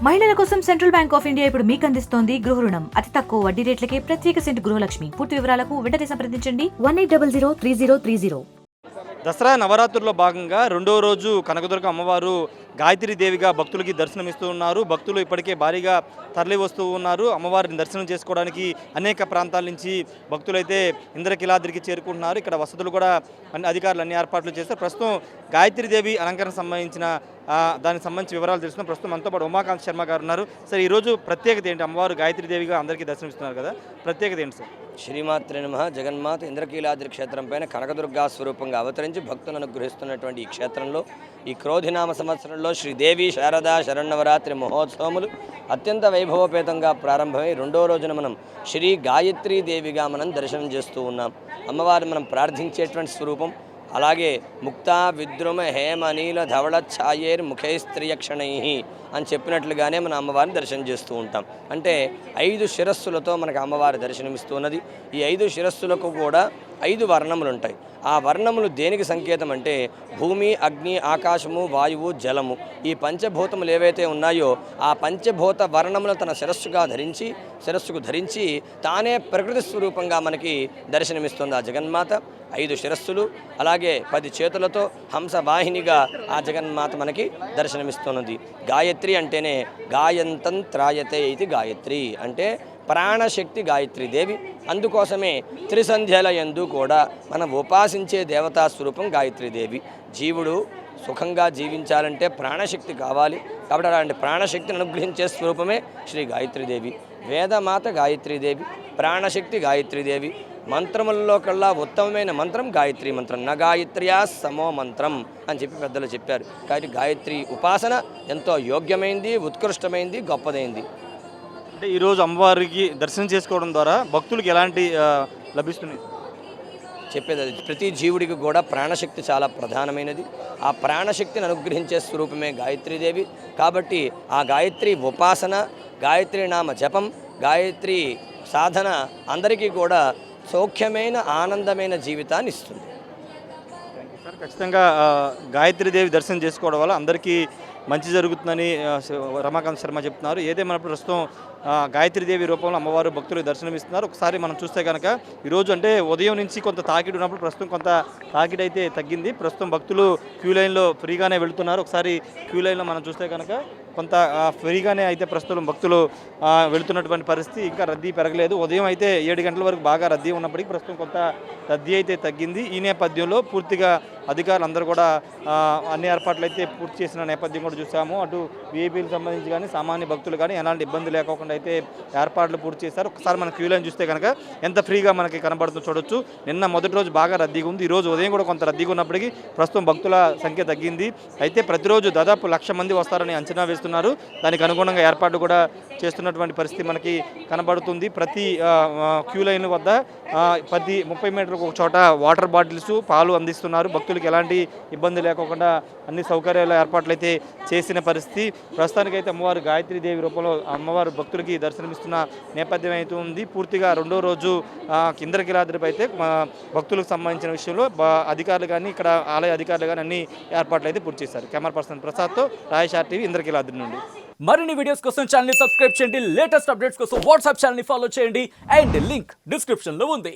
మహిళల కోసం central bank of India ఇప్పుడు మీకు అందిస్తోంది గృహ రుణం. అతి తక్కువ వడ్డీ రేట్లకే ప్రత్యేక సెంటు గృహలక్ష్మి. పూర్తి వివరాలకు వెంటనే సంప్రదించండి 18003030. దసరా నవరాత్రుల్లో భాగంగా రెండో రోజు కనకదుర్గ అమ్మవారు గాయత్రీ దేవిగా భక్తులకి దర్శనమిస్తూ ఉన్నారు. భక్తులు ఇప్పటికే భారీగా తరలి వస్తూ ఉన్నారు. అమ్మవారిని దర్శనం చేసుకోవడానికి అనేక ప్రాంతాల నుంచి భక్తులైతే ఇంద్రకీలాద్రికి చేరుకుంటున్నారు. ఇక్కడ వసతులు కూడా అధికారులు అన్ని ఏర్పాట్లు చేస్తారు. ప్రస్తుతం గాయత్రీ దేవి అలంకరణ సంబంధించిన దానికి సంబంధించి వివరాలు తెలుస్తున్నాం. ప్రస్తుతం మనతో పాటు ఉమాకాంత్ శర్మ గారు ఉన్నారు. సార్, ఈరోజు ప్రత్యేకత ఏంటి? అమ్మవారు గాయత్రీ దేవిగా అందరికీ దర్శనమిస్తున్నారు కదా, ప్రత్యేకత ఏంటి సార్? శ్రీమాత్రే నమః. జగన్మాత ఇంద్రకీలాద్రి క్షేత్రం పైన కనకదుర్గా స్వరూపంగా అవతరించి భక్తులను అనుగ్రహిస్తున్నటువంటి ఈ క్షేత్రంలో ఈ క్రోధినామ సంవత్సరంలో శ్రీదేవి శారదా శరన్నవరాత్రి మహోత్సవములు అత్యంత వైభవపేతంగా ప్రారంభమై రెండో రోజున మనం శ్రీ గాయత్రీ దేవిగా మనం దర్శనం చేస్తూ ఉన్నాం. అమ్మవారిని మనం ప్రార్థించేటువంటి స్వరూపం. అలాగే ముక్తా విద్రుమ హేమ నీల ధవళ ఛాయేర్ ముఖైస్త్రియక్షణై అని చెప్పినట్లుగానే మన అమ్మవారిని దర్శనం చేస్తూ ఉంటాం. అంటే 5 శిరస్సులతో మనకు అమ్మవారి దర్శనమిస్తున్నది. ఈ 5 శిరస్సులకు కూడా 5 వర్ణములు ఉంటాయి. ఆ వర్ణములు దేనికి సంకేతం అంటే భూమి, అగ్ని, ఆకాశము, వాయువు, జలము, ఈ పంచభూతములు ఏవైతే ఉన్నాయో ఆ పంచభూత వర్ణములు తన శిరస్సుకు ధరించి తానే ప్రకృతి స్వరూపంగా మనకి దర్శనమిస్తుంది ఆ జగన్మాత. 5 శిరస్సులు అలాగే 10 చేతులతో హంసవాహినిగా ఆ జగన్మాత మనకి దర్శనమిస్తున్నది. గాయత్రి అంటేనే గాయంతం త్రాయతే ఇది గాయత్రి అంటే ప్రాణశక్తి గాయత్రీ దేవి. అందుకోసమే త్రిసంధ్యల యందు కూడా మనం ఉపాసించే దేవతా స్వరూపం గాయత్రీ దేవి. జీవుడు సుఖంగా జీవించాలంటే ప్రాణశక్తి కావాలి. కాబట్టి అలాంటి ప్రాణశక్తిని అనుగ్రహించే స్వరూపమే శ్రీ గాయత్రీదేవి. వేదమాత గాయత్రీదేవి, ప్రాణశక్తి గాయత్రీదేవి. మంత్రములలో కల్లా ఉత్తమమైన మంత్రం గాయత్రీ మంత్రం. న గాయత్ర్యా సమో మంత్రం అని చెప్పి పెద్దలు చెప్పారు. కాబట్టి గాయత్రి ఉపాసన ఎంతో యోగ్యమైంది, ఉత్కృష్టమైంది, గొప్పదైంది. అంటే ఈరోజు అమ్మవారికి దర్శనం చేసుకోవడం ద్వారా భక్తులకు ఎలాంటి లభిస్తుంది? చెప్పేది అది. ప్రతి జీవుడికి కూడా ప్రాణశక్తి చాలా ప్రధానమైనది. ఆ ప్రాణశక్తిని అనుగ్రహించే స్వరూపమే గాయత్రీదేవి. కాబట్టి ఆ గాయత్రి ఉపాసన, గాయత్రి నామ జపం, గాయత్రి సాధన అందరికీ కూడా సౌఖ్యమైన ఆనందమైన జీవితాన్ని ఇస్తుంది. సార్, ఖచ్చితంగా గాయత్రీదేవి దర్శనం చేసుకోవడం వల్ల అందరికీ మంచి జరుగుతుందని రమాకాంత్ శర్మ చెప్తున్నారు. ఏదేమైనప్పుడు ప్రస్తుతం గాయత్రీదేవి రూపంలో అమ్మవారు భక్తులకు దర్శనమిస్తున్నారు. ఒకసారి మనం చూస్తే కనుక ఈరోజు అంటే ఉదయం నుంచి కొంత తాకిడి ఉన్నప్పుడు ప్రస్తుతం కొంత తాకిడి అయితే తగ్గింది. ప్రస్తుతం భక్తులు క్యూ లైన్లో ఫ్రీగానే వెళుతున్నారు. ఒకసారి క్యూ లైన్లో మనం చూస్తే కనుక కొంత ఫ్రీగానే అయితే ప్రస్తుతం భక్తులు వెళుతున్నటువంటి పరిస్థితి. ఇంకా రద్దీ పెరగలేదు. ఉదయం అయితే 7 గంటల వరకు బాగా రద్దీ ఉన్నప్పటికీ ప్రస్తుతం కొంత రద్దీ అయితే తగ్గింది. ఈ నేపథ్యంలో పూర్తిగా అధికారులు అందరూ కూడా అన్ని ఏర్పాట్లు అయితే పూర్తి చేసిన నేపథ్యం కూడా చూసాము. అటు వీఐపీలకు సంబంధించి కానీ సామాన్య భక్తులు కానీ ఎలాంటి ఇబ్బంది లేకోకుండా అయితే ఏర్పాట్లు పూర్తి చేశారు. ఒకసారి మనం క్యూ లైన్ చూస్తే కనుక ఎంత ఫ్రీగా మనకి కనబడుతుందో చూడొచ్చు. నిన్న మొదటి రోజు బాగా రద్దీగా ఉంది. ఈరోజు ఉదయం కూడా కొంత రద్దీగా ఉన్నప్పటికీ ప్రస్తుతం భక్తుల సంఖ్య తగ్గింది. అయితే ప్రతిరోజు దాదాపు 1,00,000 మంది వస్తారని అంచనా వేస్తున్నారు. దానికి అనుగుణంగా ఏర్పాట్లు కూడా చేస్తున్నటువంటి పరిస్థితి మనకి కనబడుతుంది. ప్రతి క్యూ లైన్ వద్ద 10-30 మీటర్లకు ఒక చోట వాటర్ బాటిల్స్, పాలు అందిస్తున్నారు. భక్తులకు ఎలాంటి ఇబ్బంది లేకోకుండా అన్ని సౌకర్యాల ఏర్పాట్లు అయితే చేసిన పరిస్థితి. ప్రస్తుతానికైతే అమ్మవారు గాయత్రీదేవి రూపంలో అమ్మవారు భక్తులకి దర్శనమిస్తున్న నేపథ్యం అయితే ఉంది. పూర్తిగా రెండో రోజు ఇంద్రకీలాద్రిపై అయితే భక్తులకు సంబంధించిన విషయంలో అధికారులు కానీ ఇక్కడ ఆలయ అధికారులు కానీ అన్ని ఏర్పాట్లు అయితే పూర్తి చేశారు. Camera person ప్రసాద్తో Rayesh RTV, Indrakeeladri నుండి. మరిన్ని వీడియోస్ కోసం ఛానల్ ని సబ్స్క్రైబ్ చేయండి. లేటెస్ట్ అప్డేట్స్ కోసం వాట్సాప్ ఛానల్ ని ఫాలో చేయండి. అండ్ లింక్ డిస్క్రిప్షన్ లో ఉంది.